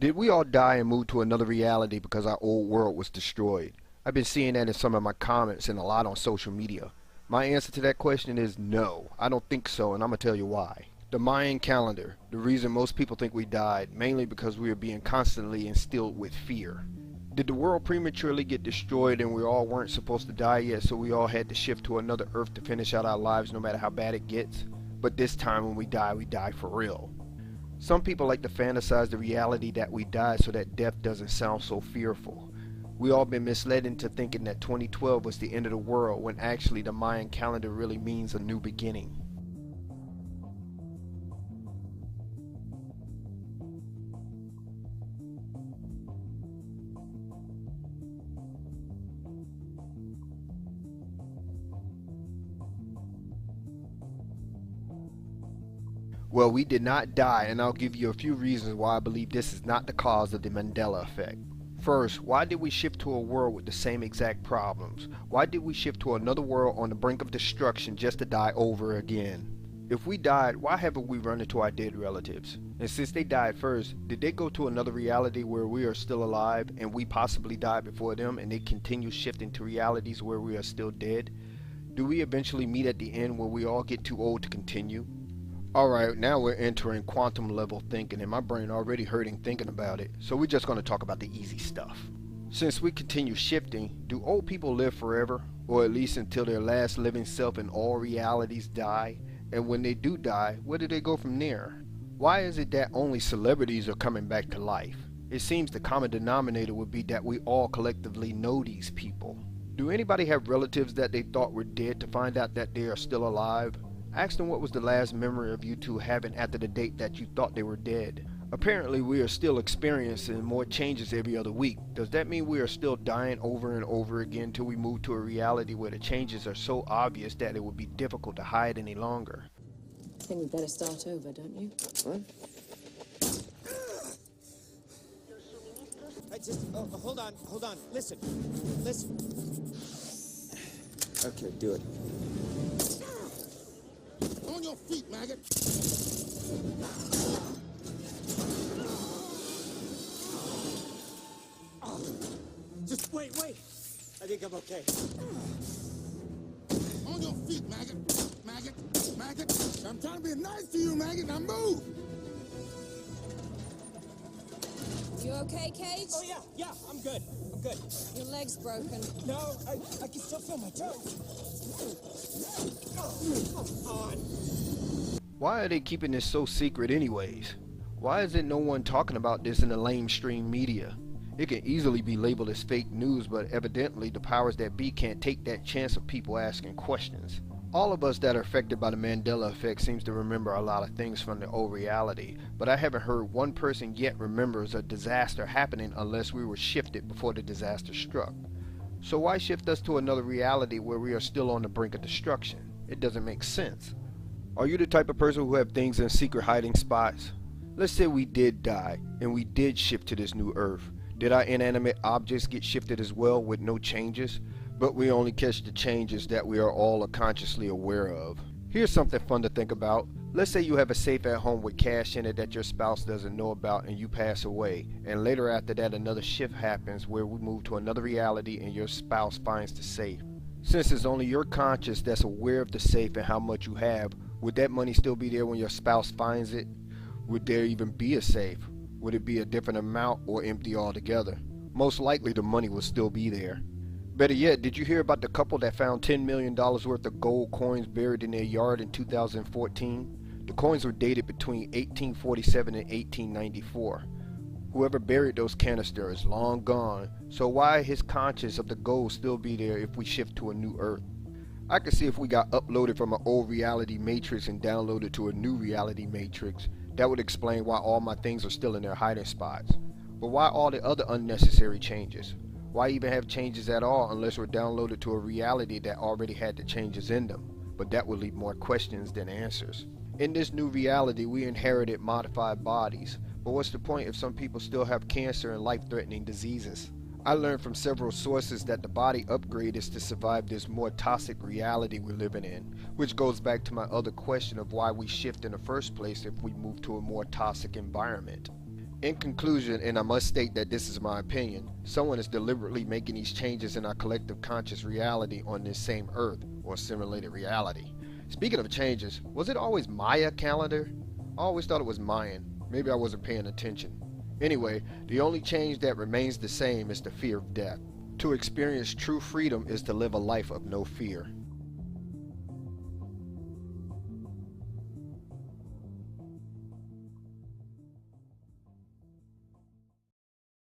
Did we all die and move to another reality because our old world was destroyed? I've been seeing that in some of my comments and a lot on social media. My answer to that question is no, I don't think so, and I'm going to tell you why. The Mayan calendar, the reason most people think we died, mainly because we are being constantly instilled with fear. Did the world prematurely get destroyed and we all weren't supposed to die yet, so we all had to shift to another Earth to finish out our lives no matter how bad it gets? But this time when we die for real. Some people like to fantasize the reality that we died so that death doesn't sound so fearful. We all been misled into thinking that 2012 was the end of the world when actually the Mayan calendar really means a new beginning. Well, we did not die, and I'll give you a few reasons why I believe this is not the cause of the Mandela effect. First, why did we shift to a world with the same exact problems? Why did we shift to another world on the brink of destruction just to die over again? If we died, why haven't we run into our dead relatives? And since they died first, did they go to another reality where we are still alive and we possibly died before them and they continue shifting to realities where we are still dead? Do we eventually meet at the end where we all get too old to continue? Alright, now we're entering quantum level thinking and my brain already hurting thinking about it, so we're just going to talk about the easy stuff. Since we continue shifting, do old people live forever? Or at least until their last living self in all realities die? And when they do die, where do they go from there? Why is it that only celebrities are coming back to life? It seems the common denominator would be that we all collectively know these people. Do anybody have relatives that they thought were dead to find out that they are still alive? Ask them what was the last memory of you two having after the date that you thought they were dead. Apparently we are still experiencing more changes every other week. Does that mean we are still dying over and over again till we move to a reality where the changes are so obvious that it would be difficult to hide any longer? I think we'd better start over, don't you? What? Hold on. Listen. Okay, do it. On your feet, maggot! Just wait. I think I'm okay. On your feet, maggot! I'm trying to be nice to you, maggot. Now move! You okay, Kate? Oh, yeah, I'm good. Your leg's broken. No, I can still feel my toes. Oh, come on. Why are they keeping this so secret anyways? Why isn't no one talking about this in the lamestream media? It can easily be labeled as fake news, but evidently the powers that be can't take that chance of people asking questions. All of us that are affected by the Mandela effect seems to remember a lot of things from the old reality, but I haven't heard one person yet remembers a disaster happening unless we were shifted before the disaster struck. So why shift us to another reality where we are still on the brink of destruction? It doesn't make sense. Are you the type of person who have things in secret hiding spots? Let's say we did die and we did shift to this new Earth. Did our inanimate objects get shifted as well with no changes? But we only catch the changes that we are all unconsciously aware of. Here's something fun to think about. Let's say you have a safe at home with cash in it that your spouse doesn't know about and you pass away, and later after that another shift happens where we move to another reality and your spouse finds the safe. Since it's only your conscious that's aware of the safe and how much you have, would that money still be there when your spouse finds it? Would there even be a safe? Would it be a different amount or empty altogether? Most likely the money will still be there. Better yet, did you hear about the couple that found $10 million worth of gold coins buried in their yard in 2014? The coins were dated between 1847 and 1894. Whoever buried those canisters is long gone, so why his conscience of the gold still be there if we shift to a new Earth? I could see if we got uploaded from an old reality matrix and downloaded to a new reality matrix. That would explain why all my things are still in their hiding spots. But why all the other unnecessary changes? Why even have changes at all unless we're downloaded to a reality that already had the changes in them? But that would leave more questions than answers. In this new reality, we inherited modified bodies. But what's the point if some people still have cancer and life-threatening diseases? I learned from several sources that the body upgrade is to survive this more toxic reality we're living in, which goes back to my other question of why we shift in the first place if we move to a more toxic environment. In conclusion, and I must state that this is my opinion, someone is deliberately making these changes in our collective conscious reality on this same Earth, or simulated reality. Speaking of changes, was it always Maya calendar? I always thought it was Mayan. Maybe I wasn't paying attention. Anyway, the only change that remains the same is the fear of death. To experience true freedom is to live a life of no fear.